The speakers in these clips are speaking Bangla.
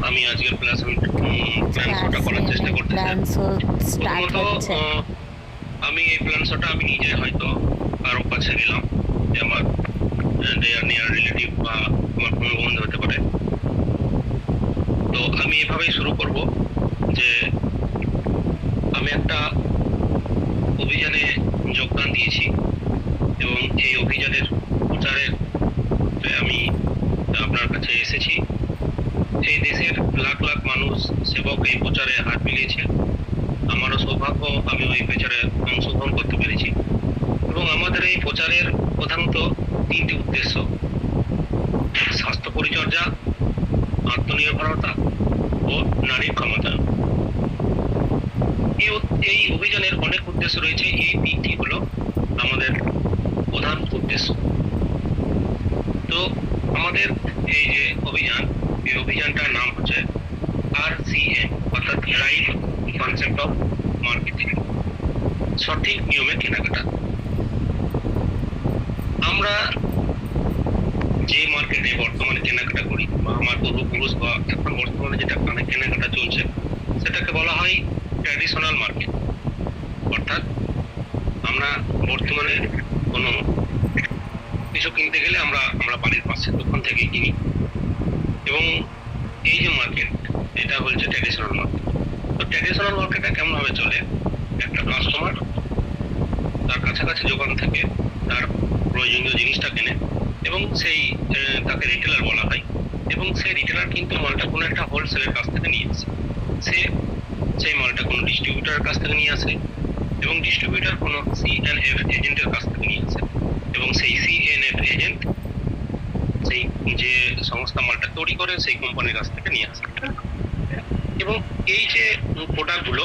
আমি আজকের প্ল্যান শোটা করার চেষ্টা করতেছি। প্রথমত আমি এই প্ল্যান শোটা আমি নিজে হয়তো কারো কাছে গেলাম, যে আমার নিয়ার রিলেটিভ বা আমার কোনো বন্ধু হতে পারে। তো আমি এভাবেই শুরু করব যে আমি একটা অভিযানে যোগদান দিয়েছি এবং এই অভিযানের প্রচারের আমি আপনার কাছে এসেছি। এই দেশের লাখ লাখ মানুষ সেবক এই প্রচারে হাত মিলিয়েছে। আমারও সৌভাগ্য আমি ওই প্রচারে অংশগ্রহণ করতে পেরেছি। এবং আমাদের এই প্রচারের প্রধানত তিনটি উদ্দেশ্য: স্বাস্থ্য পরিচর্যা, আত্মনির্ভরতা ও নারীর ক্ষমতায়ন। এই অভিযানের অনেক উদ্দেশ্য রয়েছে, এই তিনটি হলো আমাদের প্রধান উদ্দেশ্য। তো আমাদের এই যে অভিযান, এই অভিযানটার নাম হচ্ছে RCM, অর্থাৎ রাইট কনসেপ্ট অফ মার্কেটিং, সঠিক নিয়মে কেনাকাটা। আমরা যে মার্কেটে বর্তমানে কেনাকাটা করি, বা আমার পূর্বপুরুষ বা এখন বর্তমানে যেটা কেনাকাটা চলছে, সেটাকে বলা হয় ট্র্যাডিশনাল মার্কেট। অর্থাৎ আমরা বর্তমানে কোনো কিছু কিনতে গেলে আমরা বাড়ির পাশে দোকান থেকে কিনি। এবং এই যে মার্কেট, এটা হচ্ছে ট্র্যাডিশনাল মার্কেট। তো ট্র্যাডিশনাল মার্কেটটা কেমন ভাবে চলে? একটা কাস্টমার তার কাছাকাছি দোকান থেকে তার প্রয়োজনীয় জিনিসটা কেনে এবং সেই তাকে রিটেলার বলা হয়। এবং সেই রিটেলার কিন্তু মালটা কোনো একটা হোলসেলের কাছ থেকে নিয়ে আসে। সেই মালটা কোনো ডিস্ট্রিবিউটারের কাছ থেকে নিয়ে আসে এবং ডিস্ট্রিবিউটার কোনো CNF এজেন্টের কাছ থেকে নিয়ে আসে এবং সেই CNF এজেন্ট সেই যে সংস্থা মালটা তৈরি করে সেই কোম্পানির কাছ থেকে নিয়ে আসে। এবং এই যে প্রোডাক্টগুলো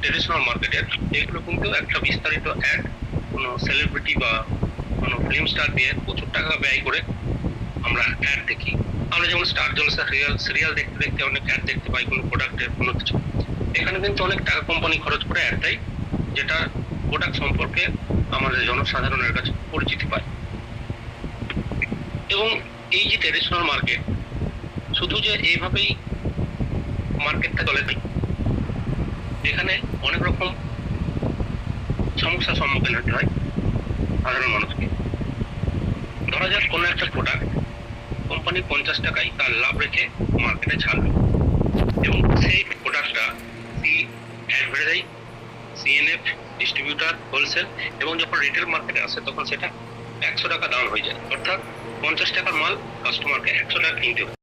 ট্রেডিশনাল মার্কেটের, এগুলো কিন্তু একটা বিস্তারিত অ্যাড কোনো সেলিব্রিটি বা কোনো ফিল্ম স্টার দিয়ে প্রচুর টাকা ব্যয় করে আমরা অ্যাড দেখি। আমরা যেমন স্টার জলসা সিরিয়াল দেখতে দেখতে অনেক অ্যাড দেখতে পাই কোনো প্রোডাক্টের কোনো কিছু। এখানে কিন্তু অনেক টাকা কোম্পানি খরচ করে অ্যাড দেয়, যেটা প্রোডাক্ট সম্পর্কে আমাদের জনসাধারণের কাছে পরিচিতি পায়। এবং এই যে ট্রেডিশনাল মার্কেট, শুধু যে এইভাবেই মার্কেটটা চলে নাই, এখানে অনেক রকম সমস্যার সম্মুখীন হতে হয় সাধারণ মানুষকে। ধরা যাক কোনো একটা প্রোডাক্ট কোম্পানি 50 টাকায় তার লাভ রেখে মার্কেটে ছাড়বে এবং সেই প্রোডাক্টটা অ্যাডভার্টাইজ CNF, ডিস্ট্রিবিউটার, হোলসেল এবং যখন রিটেল মার্কেটে আসে তখন সেটা 100 টাকা দাম হয়ে যায়। অর্থাৎ 50 টাকার মাল কাস্টমারকে 100 টাকা কিনতে হবে।